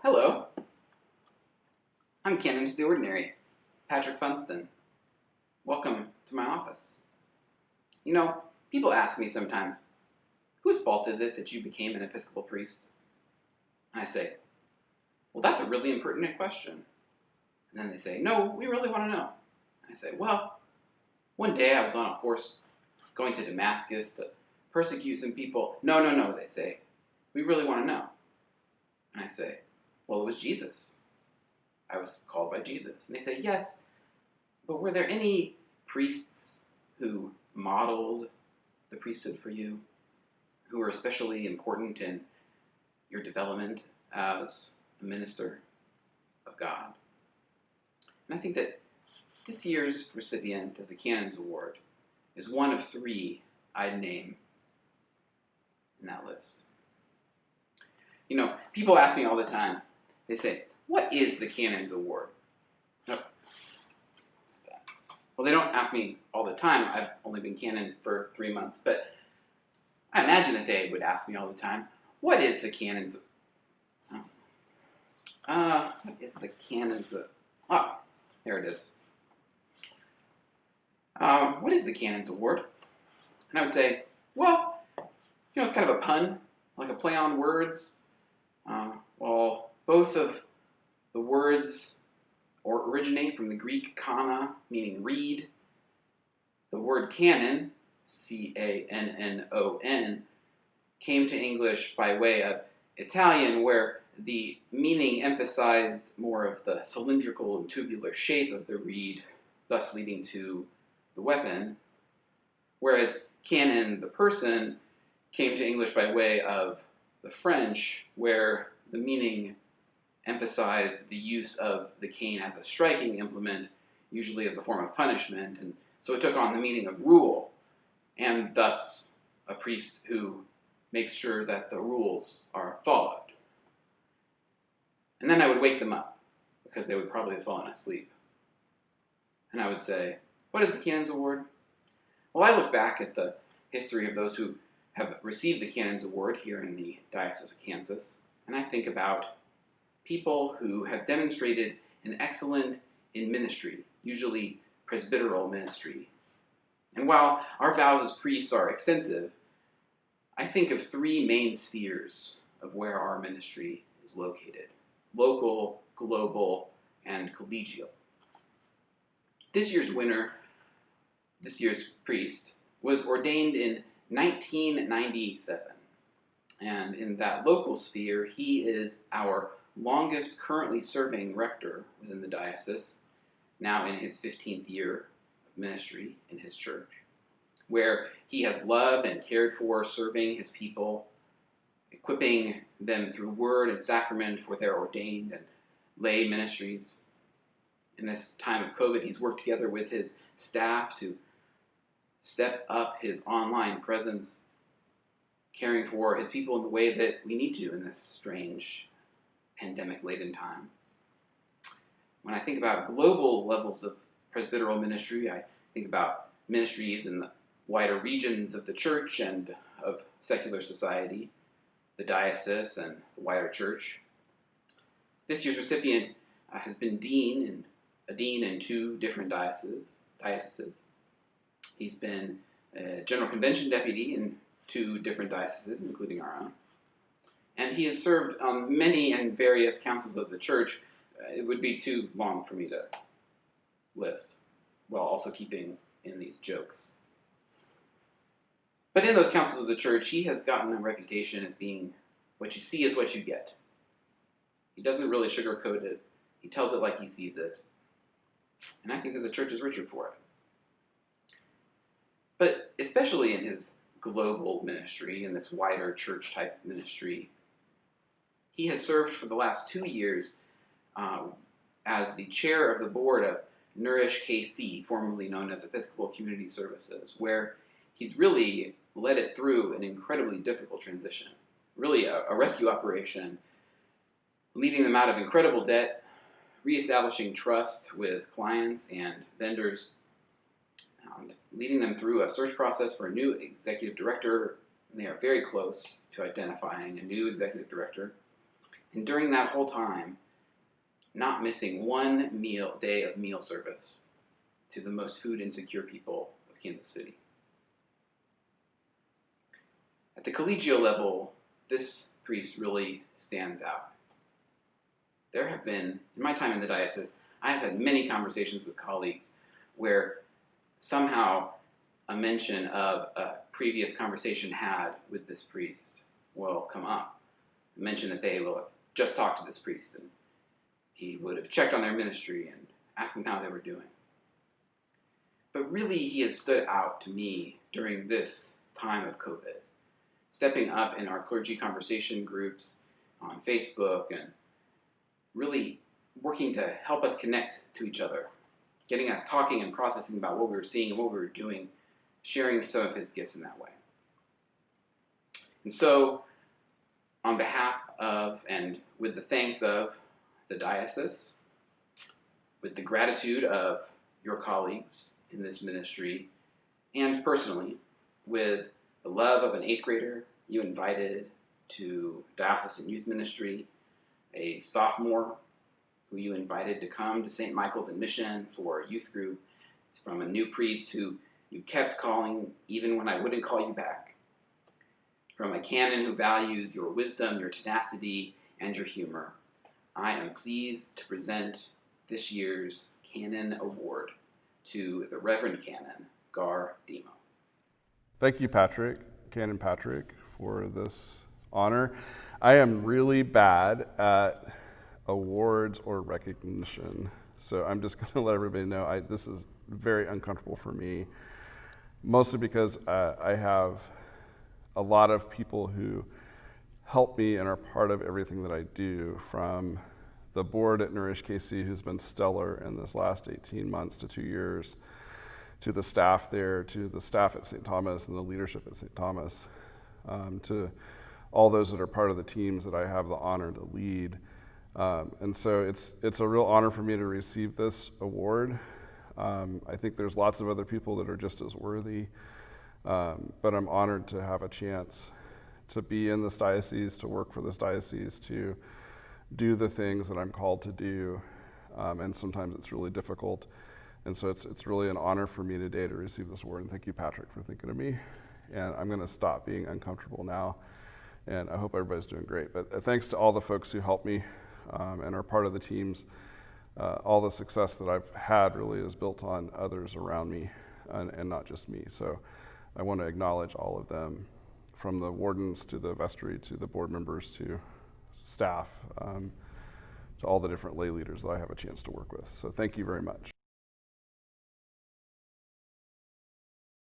Hello, I'm Canon to the Ordinary, Patrick Funston. Welcome to my office. You know, people ask me sometimes, whose fault is it that you became an Episcopal priest? And I say, well, that's a really impertinent question. And then they say, no, we really want to know. And I say, well, one day I was on a horse going to Damascus to persecute some people. No, they say, we really want to know. And I say, well, it was Jesus. I was called by Jesus. And they say, yes, but were there any priests who modeled the priesthood for you, who were especially important in your development as a minister of God? And I think that this year's recipient of the Canons Award is one of three I'd name in that list. You know, people ask me all the time, they say, what is the Canons Award? No. Well, they don't ask me all the time. I've only been canon for 3 months, but I imagine that they would ask me all the time, what is the Canons? What is the Canons? Oh, there it is. What is the Canons Award? And I would say, well, you know, it's kind of a pun, like a play on words. Well, both of the words originate from the Greek kana, meaning reed. The word canon, C-A-N-N-O-N, came to English by way of Italian, where the meaning emphasized more of the cylindrical and tubular shape of the reed, thus leading to the weapon, whereas canon, the person, came to English by way of the French, where the meaning emphasized the use of the cane as a striking implement, usually as a form of punishment, and so it took on the meaning of rule, and thus a priest who makes sure that the rules are followed. And then I would wake them up, because they would probably have fallen asleep. And I would say, what is the Canons Award? Well, I look back at the history of those who have received the Canons Award here in the Diocese of Kansas, and I think about people who have demonstrated an excellence in ministry, usually presbyteral ministry. And while our vows as priests are extensive, I think of three main spheres of where our ministry is located: local, global, and collegial. This year's winner, this year's priest, was ordained in 1997. And in that local sphere, he is our longest currently serving rector within the diocese, now in his 15th year of ministry in his church, where he has loved and cared for serving his people, equipping them through word and sacrament for their ordained and lay ministries. In this time of COVID, he's worked together with his staff to step up his online presence, caring for his people in the way that we need to in this strange pandemic-laden times. When I think about global levels of presbyteral ministry, I think about ministries in the wider regions of the church and of secular society, the diocese and the wider church. This year's recipient has been a dean in 2 different dioceses. He's been a General Convention deputy in 2 different dioceses, including our own. And he has served on many and various councils of the church. It would be too long for me to list, while also keeping in these jokes. But in those councils of the church, he has gotten a reputation as being what you see is what you get. He doesn't really sugarcoat it. He tells it like he sees it. And I think that the church is richer for it. But especially in his global ministry, in this wider church-type ministry, he has served for the last 2 years as the chair of the board of Nourish KC, formerly known as Episcopal Community Services, where he's really led it through an incredibly difficult transition, really a rescue operation, leading them out of incredible debt, reestablishing trust with clients and vendors, leading them through a search process for a new executive director. They are very close to identifying a new executive director. And during that whole time, not missing one day of meal service to the most food insecure people of Kansas City. At the collegial level, this priest really stands out. There have been, in my time in the diocese, I have had many conversations with colleagues where somehow a mention of a previous conversation had with this priest will come up. A mention that they will have just talked to this priest and he would have checked on their ministry and asked them how they were doing. But really, he has stood out to me during this time of COVID, stepping up in our clergy conversation groups on Facebook and really working to help us connect to each other, getting us talking and processing about what we were seeing and what we were doing, sharing some of his gifts in that way. And so, on behalf of and with the thanks of the diocese, with the gratitude of your colleagues in this ministry, and personally, with the love of an 8th grader you invited to diocesan youth ministry, a sophomore who you invited to come to St. Michael's and Mission for a youth group, it's from a new priest who you kept calling even when I wouldn't call you back, from a canon who values your wisdom, your tenacity, and your humor. I am pleased to present this year's Canon Award to the Reverend Canon Gar Demo. Thank you, Patrick, Canon Patrick, for this honor. I am really bad at awards or recognition, so I'm just going to let everybody know this is very uncomfortable for me, mostly because I have a lot of people who help me and are part of everything that I do, from the board at Nourish KC, who's been stellar in this last 18 months to 2 years, to the staff there, to the staff at St. Thomas and the leadership at St. Thomas, to all those that are part of the teams that I have the honor to lead. And so it's a real honor for me to receive this award. I think there's lots of other people that are just as worthy, but I'm honored to have a chance to be in this diocese, to work for this diocese, to do the things that I'm called to do, and sometimes it's really difficult. And so it's really an honor for me today to receive this award, and thank you, Patrick, for thinking of me. And I'm going to stop being uncomfortable now, and I hope everybody's doing great. But thanks to all the folks who helped me and are part of the teams. All the success that I've had really is built on others around me and not just me. So I want to acknowledge all of them, from the wardens to the vestry to the board members to staff, to all the different lay leaders that I have a chance to work with. So thank you very much.